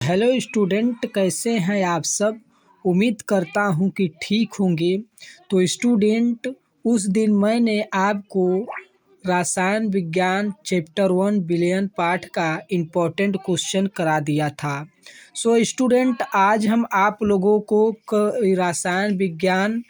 Hello student, कैसे हैं आप सब। उम्मीद करता हूँ कि ठीक होंगे। तो स्टूडेंट, उस दिन मैंने आपको रसायन विज्ञान चैप्टर 1 विलयन पाठ का इम्पोर्टेंट क्वेश्चन करा दिया था। सो स्टूडेंट, आज हम आप लोगों को रसायन विज्ञान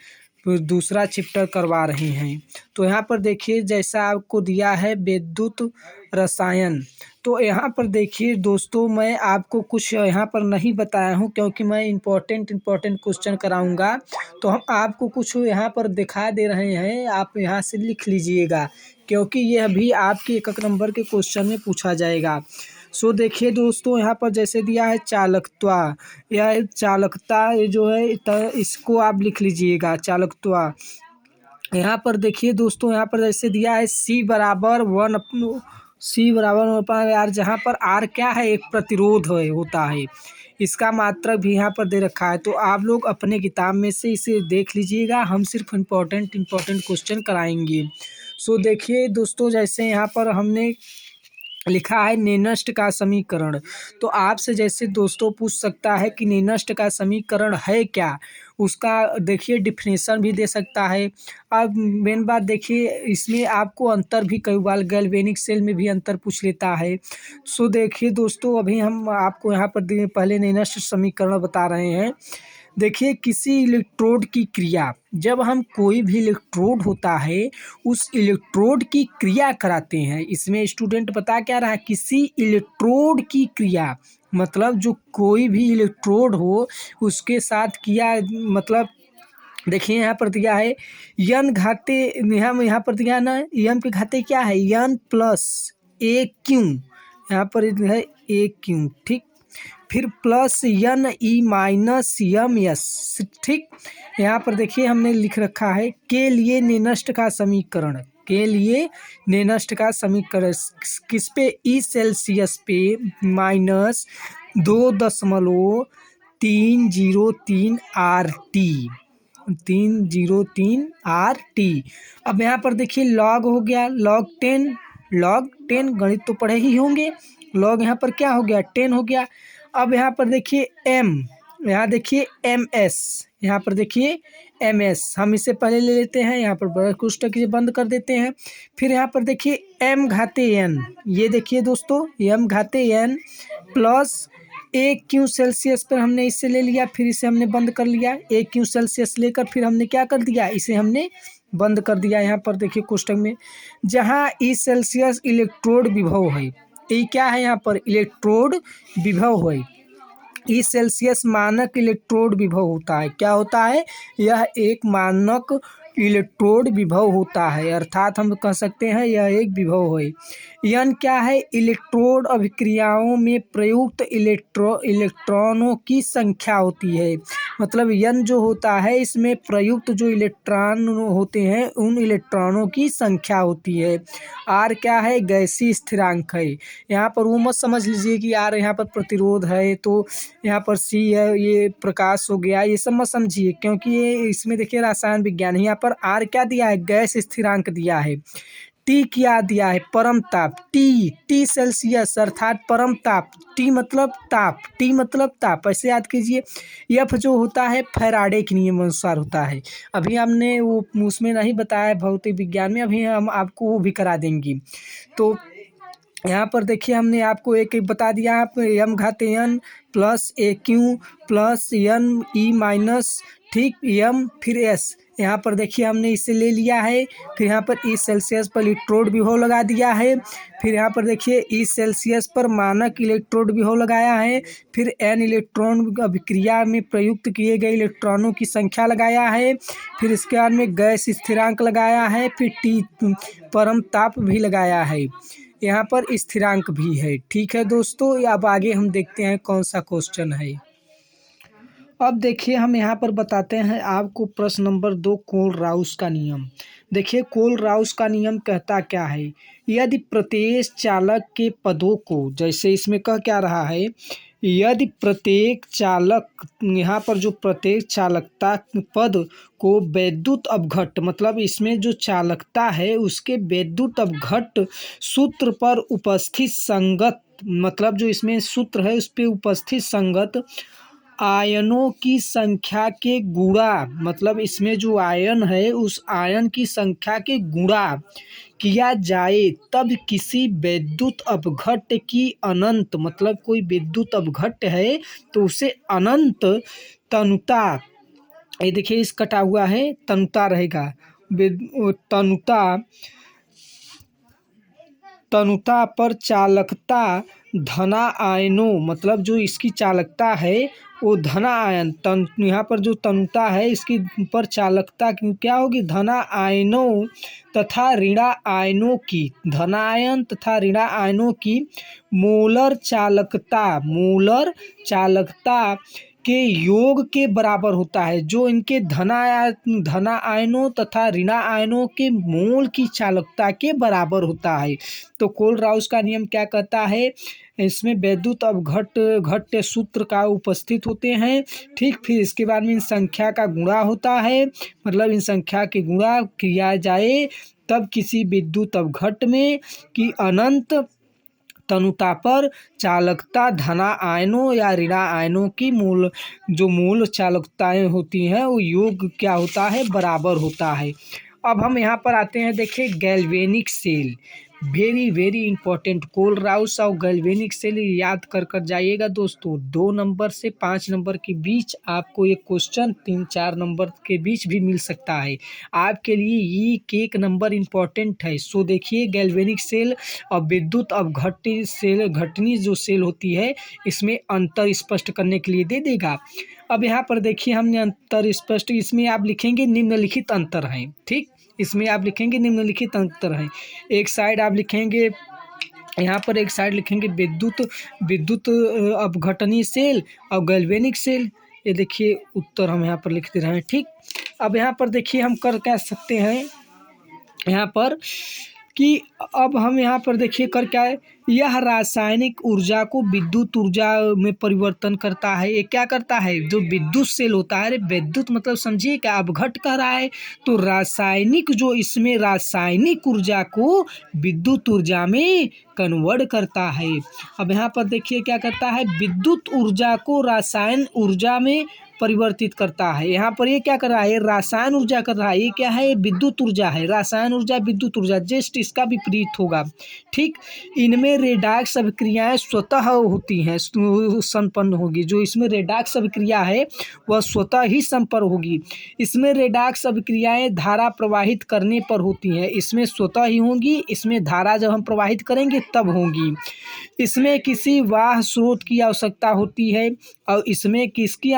दूसरा चैप्टर करवा रहे हैं। तो यहाँ पर देखिए, जैसा आपको दिया है विद्युत रसायन। तो यहाँ पर देखिए दोस्तों, मैं आपको कुछ यहाँ पर नहीं बताया हूँ क्योंकि मैं इम्पोर्टेंट क्वेश्चन कराऊंगा। तो हम आपको कुछ यहाँ पर दिखा दे रहे हैं, आप यहाँ से लिख लीजिएगा क्योंकि यह भी आपके एक नंबर के क्वेश्चन में पूछा जाएगा। सो देखिए दोस्तों, यहाँ पर जैसे दिया है चालकत्वा, यह चालकता ये जो है इसको आप लिख लीजिएगा चालकत्वा। यहाँ पर देखिए दोस्तों, यहाँ पर जैसे दिया है C बराबर 1/r, जहाँ पर R क्या है, एक प्रतिरोध होता है। इसका मात्रक भी यहाँ पर दे रखा है। तो आप लोग अपने किताब में से इसे देख लीजिएगा, हम सिर्फ इम्पोर्टेंट क्वेश्चन कराएंगे। सो देखिए दोस्तों, जैसे यहाँ पर हमने लिखा है नेनस्ट का समीकरण। तो आपसे जैसे दोस्तों पूछ सकता है कि नेनस्ट का समीकरण है क्या, उसका देखिए डिफिनेशन भी दे सकता है। अब मेन बात देखिए, इसमें आपको अंतर भी कई बार गैल्वेनिक सेल में भी अंतर पूछ लेता है। सो देखिए दोस्तों, अभी हम आपको यहाँ पर पहले नेनस्ट समीकरण बता रहे हैं। देखिए, किसी इलेक्ट्रोड की क्रिया, जब हम कोई भी इलेक्ट्रोड होता है उस इलेक्ट्रोड की क्रिया कराते हैं। इसमें स्टूडेंट बता क्या रहा है, किसी इलेक्ट्रोड की क्रिया मतलब जो कोई भी इलेक्ट्रोड हो उसके साथ किया, मतलब देखिए यहाँ पर दिया है यन घाते, यहाँ पर दिया ना यन के घाते क्या है, यन प्लस ए क्यू, यहाँ पर है ए क्यू, ठीक। फिर प्लस यन ई माइनस यम एस, ठीक। यहाँ पर देखिए हमने लिख रखा है के लिए नेनस्ट का समीकरण, के लिए नेनस्ट का समीकरण किस पे, ई सेल्सियस पे -2.303 RT। अब यहाँ पर देखिए लॉग हो गया, लॉग 10 गणित तो पढ़े ही होंगे। लॉग यहाँ पर क्या हो गया, 10 हो गया। अब यहाँ पर देखिए यहाँ देखिए यहाँ पर देखिए हम इसे पहले ले लेते हैं, यहाँ पर बड़ा कोष्ठक ये बंद कर देते हैं। फिर यहाँ पर देखिए m घाते n, ये देखिए दोस्तों m घाते n प्लस ए क्यू सेल्सियस पर हमने इसे ले लिया, फिर इसे हमने बंद कर लिया। ए क्यू सेल्सियस लेकर फिर हमने क्या कर दिया, इसे हमने बंद कर दिया। यहाँ पर देखिए कोष्ठक में जहाँ ई सेल्सियस इलेक्ट्रोड विभव है, ये क्या है, यहाँ पर इलेक्ट्रोड विभव है। ई सेल्सियस मानक इलेक्ट्रोड विभव होता है। क्या होता है, यह एक मानक इलेक्ट्रोड विभव होता है, अर्थात हम कह सकते हैं यह एक विभव है। यन क्या है, इलेक्ट्रोड अभिक्रियाओं में प्रयुक्त इलेक्ट्रॉनों की संख्या होती है। मतलब यन जो होता है इसमें प्रयुक्त जो इलेक्ट्रॉन होते हैं उन इलेक्ट्रॉनों की संख्या होती है। आर क्या है, गैसीय स्थिरांक है। यहाँ पर वो मत समझ लीजिए कि आर यहाँ पर प्रतिरोध है, तो यहाँ पर सी है ये प्रकाश हो गया, ये सब मत समझिए क्योंकि ये इसमें देखिए रसायन विज्ञान है। यहाँ पर आर क्या दिया है, गैस स्थिरांक दिया है। टी क्या दिया है, परम ताप, टी सेल्सियस अर्थात परम ताप, टी मतलब ताप, ऐसे याद कीजिए। एफ जो होता है फैराडे के नियम अनुसार होता है। अभी हमने वो उसमें नहीं बताया भौतिक विज्ञान में, अभी हम आपको वो भी करा देंगे। तो यहाँ पर देखिए हमने आपको एक बता दिया, आप m घाते n प्लस ए Q plus n E minus, ठीक, m फिर s। यहाँ पर देखिए हमने इसे ले लिया है, फिर यहाँ पर ई सेल्सियस पर इलेक्ट्रोड विभव लगा दिया है। फिर यहाँ पर देखिए ई सेल्सियस पर मानक इलेक्ट्रोड विभव लगाया है। फिर n इलेक्ट्रॉन अभिक्रिया में प्रयुक्त किए गए इलेक्ट्रॉनों की संख्या लगाया है। फिर इसके बाद में गैस स्थिरांक लगाया है। फिर टी परम ताप भी लगाया है, यहाँ पर स्थिरांक भी है। ठीक है दोस्तों, अब आगे हम देखते हैं कौन सा क्वेश्चन है। अब देखिए हम यहाँ पर बताते हैं आपको प्रश्न नंबर 2, कोल-राउस का नियम। देखिए कोल-राउस का नियम कहता क्या है, यदि प्रत्येक चालक के पदों को, जैसे इसमें कह क्या रहा है, यदि प्रत्येक चालक, यहाँ पर जो प्रत्येक चालकता पद को वैद्युत अपघट्ट, मतलब इसमें जो चालकता है उसके वैद्युत अपघट्ट सूत्र पर उपस्थित संगत मतलब जो इसमें सूत्र है उस पे उपस्थित संगत आयनों की संख्या के गुणा, मतलब इसमें जो आयन है उस आयन की संख्या के गुणा किया जाए तब किसी विद्युत अपघट्य की अनंत, मतलब कोई विद्युत अपघट्य है तो उसे अनंत तनुता, ये देखिए इस कटा हुआ है तनुता रहेगा, तनुता तनुता पर चालकता धना आयनों, मतलब जो इसकी चालकता है वो धना आयन यहाँ पर जो तनुता है इसकी पर चालकता क्या होगी, धना आयनों तथा ऋणा आयनों की, धनायन तथा ऋणा आयनों की मोलर चालकता के योग के बराबर होता है। जो इनके धना आयनों तथा ऋणा आयनों के मोल की चालकता के बराबर होता है। तो कोलराउस का नियम क्या कहता है, इसमें विद्युत अपघट्य सूत्र का उपस्थित होते हैं। ठीक, फिर इसके बाद में इन संख्या का गुणा होता है, मतलब इन संख्या के गुणा किया जाए तब किसी विद्युत अपघट्य में की अनंत तनुता पर चालकता धना आयनों या ऋणा आयनों की मूल चालकताएं होती हैं वो योग क्या होता है, बराबर होता है। अब हम यहाँ पर आते हैं, देखिए galvanic cell, very important. Kohlrausch और गैल्वेनिक सेल याद कर जाइएगा दोस्तों। 2 नंबर से 5 नंबर के बीच आपको एक क्वेश्चन 3-4 नंबर के बीच भी मिल सकता है। आपके लिए ये एक नंबर इम्पॉर्टेंट है। सो देखिए गैल्वेनिक सेल और विद्युत अपघट्य सेल, घटनी जो सेल होती है इसमें अंतर स्पष्ट करने के लिए दे देगा। अब यहाँ पर देखिए हमने अंतर स्पष्ट, इसमें आप लिखेंगे निम्नलिखित अंतर हैं। ठीक, इसमें आप लिखेंगे निम्नलिखित अंतर हैं। एक साइड आप लिखेंगे, यहाँ पर एक साइड लिखेंगे विद्युत अपघटनी सेल और गैल्वेनिक सेल। ये देखिए उत्तर हम यहाँ पर लिख दे रहे हैं। ठीक, अब यहाँ पर देखिए हम कर क्या सकते हैं यहाँ पर कि अब हम यहाँ पर देखिए कर क्या है, यह रासायनिक ऊर्जा को विद्युत ऊर्जा में परिवर्तन करता है। ये क्या करता है, जो विद्युत सेल होता है, विद्युत मतलब समझिए क्या अपघट कर रहा है, तो रासायनिक जो इसमें रासायनिक ऊर्जा को विद्युत ऊर्जा में कन्वर्ट करता है। अब यहाँ पर देखिए क्या करता है, विद्युत ऊर्जा को रासायन ऊर्जा में परिवर्तित करता है। यहाँ पर ये क्या कर रहा है, रासायन ऊर्जा कर रहा है, ये क्या है, विद्युत ऊर्जा है। रासायन ऊर्जा विद्युत ऊर्जा जस्ट इसका विपरीत होगा। ठीक, इनमें रेडॉक्स अभिक्रियाएं स्वतः होती हैं, संपन्न होगी। जो इसमें रेडॉक्स अभिक्रिया है वह स्वतः ही संपन्न होगी। इसमें रेडॉक्स अभिक्रियाएं धारा प्रवाहित करने पर होती हैं, इसमें स्वतः ही होंगी। इसमें धारा जब हम प्रवाहित करेंगे तब होंगी। इसमें किसी वाह स्रोत की आवश्यकता होती है और इसमें किसकी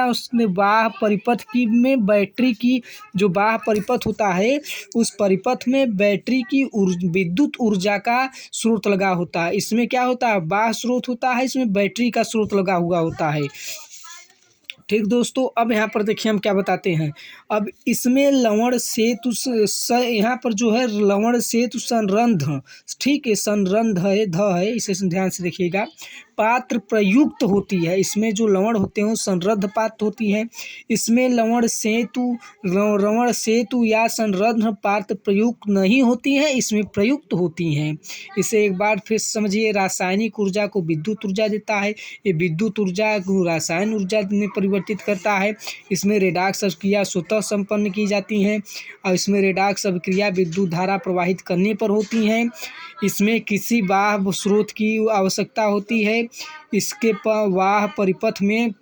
वाह परिपथ की में बैटरी की, जो वाह परिपथ होता है उस परिपथ में बैटरी की विद्युत ऊर्जा का स्रोत लगा होता है। इसमें क्या होता है, वाह स्रोत होता है, इसमें बैटरी का स्रोत लगा हुआ होता है। ठीक दोस्तों, अब यहाँ पर देखिए हम क्या बताते हैं। अब इसमें लवण सेतु यहाँ पर जो है लवण सेतु संरंध, ठीक है, संरंध है, है, इसे ध्यान से देखिएगा, पात्र प्रयुक्त होती है। इसमें जो लवण होते हैं संरंध पात्र होती है। इसमें लवण सेतु या संरंध पात्र प्रयुक्त नहीं होती है, इसमें प्रयुक्त होती हैं। इसे एक बार फिर समझिए, रासायनिक ऊर्जा को विद्युत ऊर्जा देता है, ये विद्युत ऊर्जा को रासायन ऊर्जा में परिवर्तित करता है। इसमें रेडॉक्स अभिक्रिया स्वतः संपन्न की जाती हैं और इसमें रेडॉक्स अभिक्रिया विद्युत धारा प्रवाहित करने पर होती हैं। इसमें किसी वाह स्रोत की आवश्यकता होती है। इसके वाह परिपथ में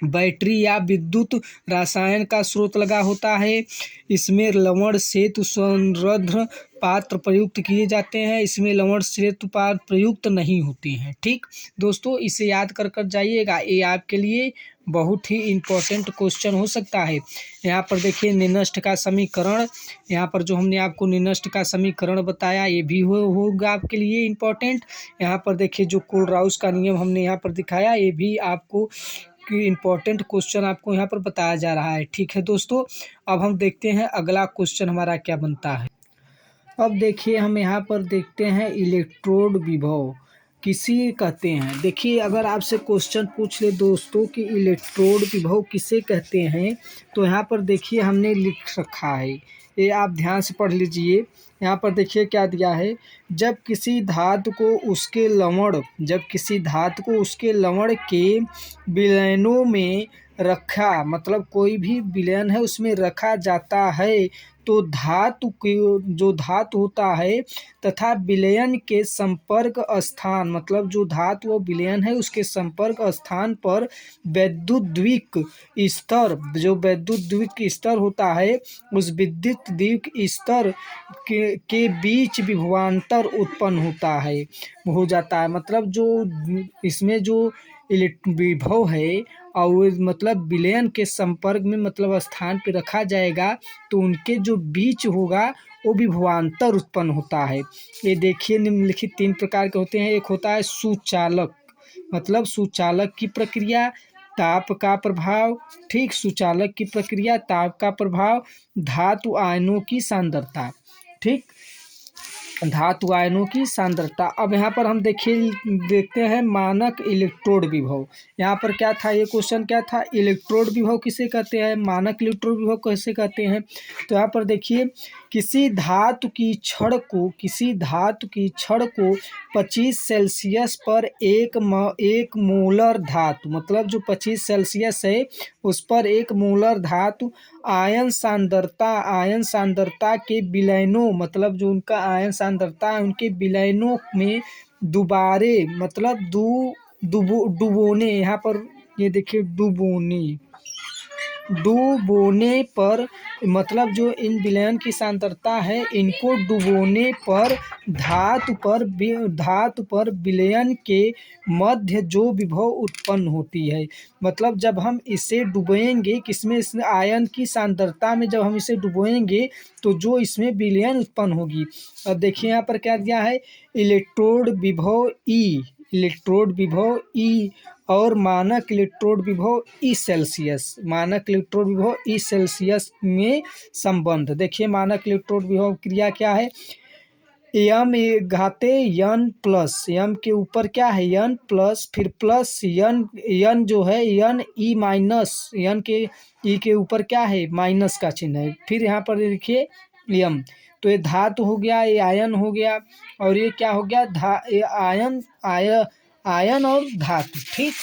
बैटरी या विद्युत रासायन का स्रोत लगा होता है। इसमें लवण सेतु संरंध पात्र प्रयुक्त किए जाते हैं, इसमें लवण सेतु पात्र प्रयुक्त नहीं होते हैं। ठीक दोस्तों, इसे याद कर जाइएगा, ये आपके लिए बहुत ही इम्पोर्टेंट क्वेश्चन हो सकता है। यहाँ पर देखिए निनष्ट का समीकरण, यहाँ पर जो हमने आपको निनष्ट का समीकरण बताया ये भी होगा आपके लिए इम्पोर्टेंट। यहाँ पर देखिए जो कोलराउस का नियम हमने यहाँ पर दिखाया ये भी आपको कि इम्पोर्टेंट क्वेश्चन आपको यहाँ पर बताया जा रहा है। ठीक है दोस्तों, अब हम देखते हैं अगला क्वेश्चन हमारा क्या बनता है। अब देखिए हम यहाँ पर देखते हैं इलेक्ट्रोड विभव किसी कहते हैं। देखिए अगर आपसे क्वेश्चन पूछ ले दोस्तों कि इलेक्ट्रोड विभव किसे कहते हैं, तो यहाँ पर देखिए हमने लिख रखा है ये आप ध्यान से पढ़ लीजिए। यहाँ पर देखिए क्या दिया है, जब किसी धातु को उसके लवण के विलयनों में रखा, मतलब कोई भी विलयन है उसमें रखा जाता है, तो जो धातु होता है तथा विलयन के संपर्क स्थान, मतलब जो धातु व विलयन है उसके संपर्क स्थान पर वैद्युतद्विक स्तर होता है, उस विद्युत द्विक स्तर के बीच विभवांतर उत्पन्न हो जाता है। मतलब जो इसमें जो विभव है और मतलब विलयन के संपर्क में मतलब स्थान पे रखा जाएगा तो उनके जो बीच होगा वो विभवांतर उत्पन्न होता है। ये देखिए निम्नलिखित 3 प्रकार के होते हैं। एक होता है सुचालक, मतलब सुचालक की प्रक्रिया, ताप का प्रभाव, ठीक, सुचालक की प्रक्रिया, ताप का प्रभाव, धातु आयनों की सांद्रता, ठीक, धातु आयनों की सांद्रता। अब यहाँ पर हम देखते हैं मानक इलेक्ट्रोड विभव। यहाँ पर क्या था, ये क्वेश्चन क्या था, इलेक्ट्रोड विभव किसे कहते हैं, मानक इलेक्ट्रोड विभव कैसे कहते हैं। तो यहाँ पर देखिए किसी धातु की छड़ को 25 सेल्सियस पर एक मोलर धातु, मतलब जो 25 सेल्सियस है उस पर एक मोलर धातु आयन सांद्रता के विलयनों, मतलब जो उनका आयन सांद्रता है उनके विलयनों में दुबारे, मतलब डुबोने, यहाँ पर ये देखिए डुबोने पर, मतलब जो इन विलयन की सांद्रता है इनको डुबोने पर धातु पर विलयन के मध्य जो विभव उत्पन्न होती है, मतलब जब हम इसे डुबोएंगे किसमें, इस आयन की सांद्रता में जब हम इसे डुबोएंगे तो जो इसमें विलयन उत्पन्न होगी। अब देखिए यहाँ पर क्या दिया है, इलेक्ट्रोड विभव ई और मानक इलेक्ट्रोड विभव ई सेल्सियस में संबंध। देखिए मानक इलेक्ट्रोड विभव क्रिया क्या है, एम घाते एन प्लस, एम के ऊपर क्या है एन प्लस, फिर प्लस एन जो है एन ई माइनस, एन के ई के ऊपर क्या है माइनस का चिन्ह है, फिर यहाँ पर देखिए एम, तो ये धातु हो गया, ये आयन हो गया, और ये क्या हो गया ये आयन और धातु, ठीक।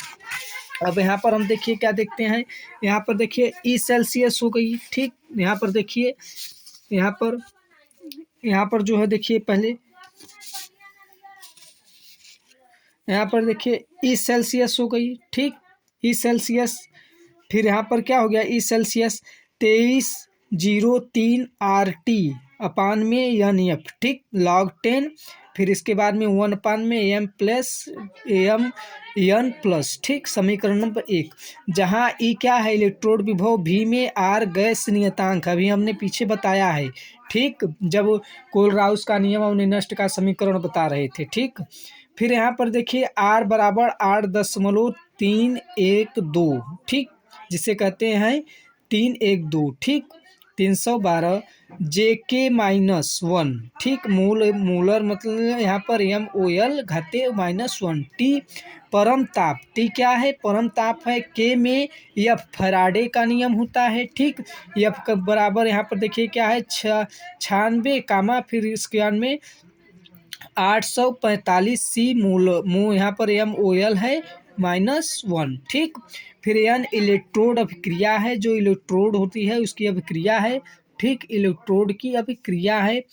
अब यहाँ पर हम देखिए क्या देखते हैं, यहाँ पर देखिए ई सेल्सियस हो गई, ठीक। यहाँ पर देखिए यहाँ पर जो है देखिए पहले यहाँ पर देखिए ई सेल्सियस हो गई, ठीक, ई सेल्सियस, फिर यहाँ पर क्या हो गया ई सेल्सियस 2303 RT अपान में एन एफ, ठीक, log 10, फिर इसके बाद में 1 अपान में एन प्लस, ठीक, समीकरण नंबर 1, जहाँ ई क्या है इलेक्ट्रोड विभव, भी में आर गैस नियतांक, अभी हमने पीछे बताया है, ठीक, जब कोलराउस का नियम और निनस्ट का समीकरण बता रहे थे, ठीक। फिर यहाँ पर देखिए R बराबर 8.312, ठीक, जिसे कहते हैं 312, ठीक, 312 JK-1, ठीक, मूलर मतलब यहाँ पर MOL घाते -1 T परम ताप, T क्या है परम ताप है, K में F फैराडे का नियम होता है, ठीक, F का बराबर यहाँ पर देखिए क्या है 96 कामा फिर इसके बाद में 845 C यहाँ पर MOL है -1, ठीक। फिर एन इलेक्ट्रोड अभिक्रिया है, जो इलेक्ट्रोड होती है उसकी अभिक्रिया है, ठीक, इलेक्ट्रोड की अभिक्रिया है।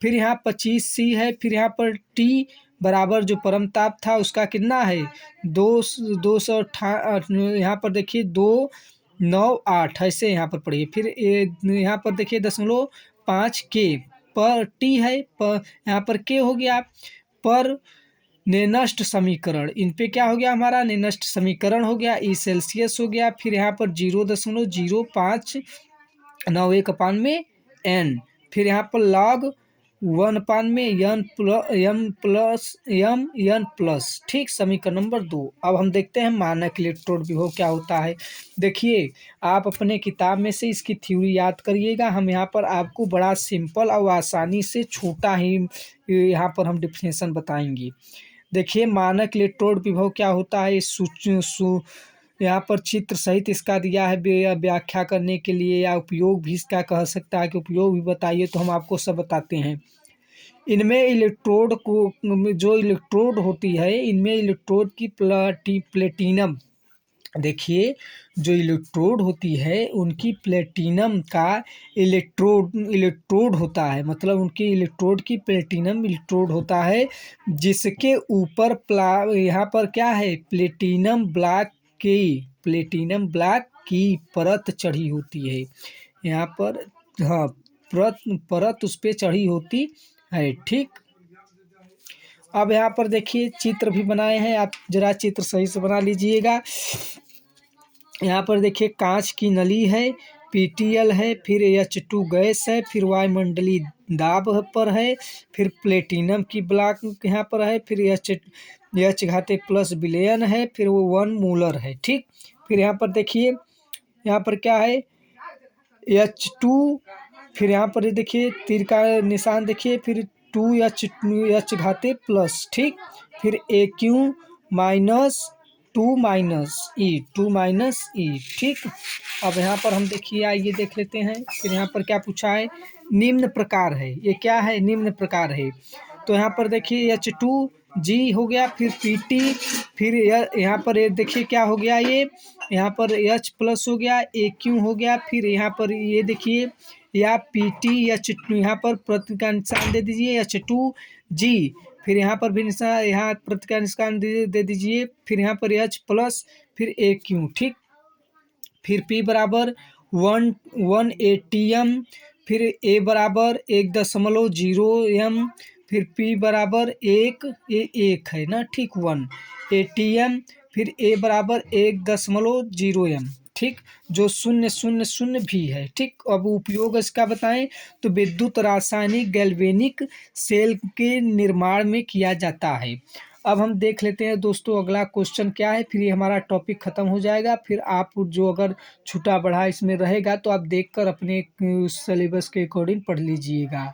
फिर यहाँ 25 C है, फिर यहाँ पर T बराबर जो परम ताप था उसका कितना है 298, यहाँ पर देखिए 298 ऐसे यहाँ पर पढ़िए। फिर यहाँ पर देखिए 0.5 K पर T है, पर यहाँ पर K हो गया, पर नेनस्ट समीकरण, इन पे क्या हो गया हमारा नेनस्ट समीकरण हो गया, ई सेल्सियस हो गया, फिर यहाँ पर 0.0591 अपान में एन, फिर यहाँ पर log 1 अपान में एन प्लस, ठीक, समीकरण नंबर 2। अब हम देखते हैं मानक इलेक्ट्रोड विभव क्या होता है। देखिए आप अपने किताब में से इसकी थ्योरी याद करिएगा, हम यहाँ पर आपको बड़ा सिंपल और आसानी से छोटा ही यहाँ पर हम डिफिनेशन बताएंगे। देखिए मानक इलेक्ट्रोड विभव क्या होता है, यहाँ पर चित्र सहित इसका दिया है व्याख्या करने के लिए, या उपयोग भी इसका कह सकता है कि उपयोग भी बताइए, तो हम आपको सब बताते हैं। इनमें इलेक्ट्रोड को, जो इलेक्ट्रोड होती है, इनमें इलेक्ट्रोड की प्लेटिनम, देखिए जो इलेक्ट्रोड होती है उनकी प्लेटिनम का इलेक्ट्रोड होता है, मतलब उनकी इलेक्ट्रोड की प्लेटिनम इलेक्ट्रोड होता है, जिसके ऊपर यहाँ पर क्या है, प्लेटिनम ब्लॉक की परत चढ़ी होती है यहाँ पर। हाँ, परत उस पर चढ़ी होती है, ठीक। अब यहाँ पर देखिए चित्र भी बनाए हैं, आप जरा चित्र सही से बना लीजिएगा। यहाँ पर देखिए कांच की नली है, पीटीएल है, फिर H2 गैस है, फिर वायुमंडलीय दाब पर है, फिर प्लेटिनम की ब्लॉक यहाँ पर है, फिर H+ विलयन है, फिर वो 1 मोलर है, ठीक। फिर यहाँ पर देखिए, यहाँ पर क्या है, H2, फिर यहाँ पर देखिए तीर का निशान देखिए, फिर 2H+, ठीक। फिर AQ -2 ठीक। अब यहाँ पर हम देखिए, आइए देख लेते हैं। फिर यहाँ पर क्या पूछा है, निम्न प्रकार है, ये क्या है, निम्न प्रकार है। तो यहाँ पर देखिए H2G हो गया, फिर PT, फिर यहाँ पर ये देखिए क्या हो गया, ये यहाँ पर H+ हो गया, AQ हो गया, फिर यहाँ पर ये देखिए या PT यहाँ पर प्रति का निशान दे दीजिए H2G, फिर यहाँ पर भी निशान, यहाँ प्रति का निशान दे दीजिए, फिर यहाँ पर H+, फिर AQ, ठीक। फिर P बराबर 1 ATM, फिर A बराबर 1.0 M, फिर P बराबर 1 है ना, ठीक, 1 ATM, फिर A बराबर 1.0 M, ठीक, जो 000 भी है, ठीक। अब उपयोग इसका बताएं तो विद्युत रासायनिक गैल्वेनिक सेल के निर्माण में किया जाता है। अब हम देख लेते हैं दोस्तों अगला क्वेश्चन क्या है, फिर ये हमारा टॉपिक ख़त्म हो जाएगा। फिर आप जो अगर छूटा बढ़ा इसमें रहेगा तो आप देखकर अपने सिलेबस के अकॉर्डिंग पढ़ लीजिएगा।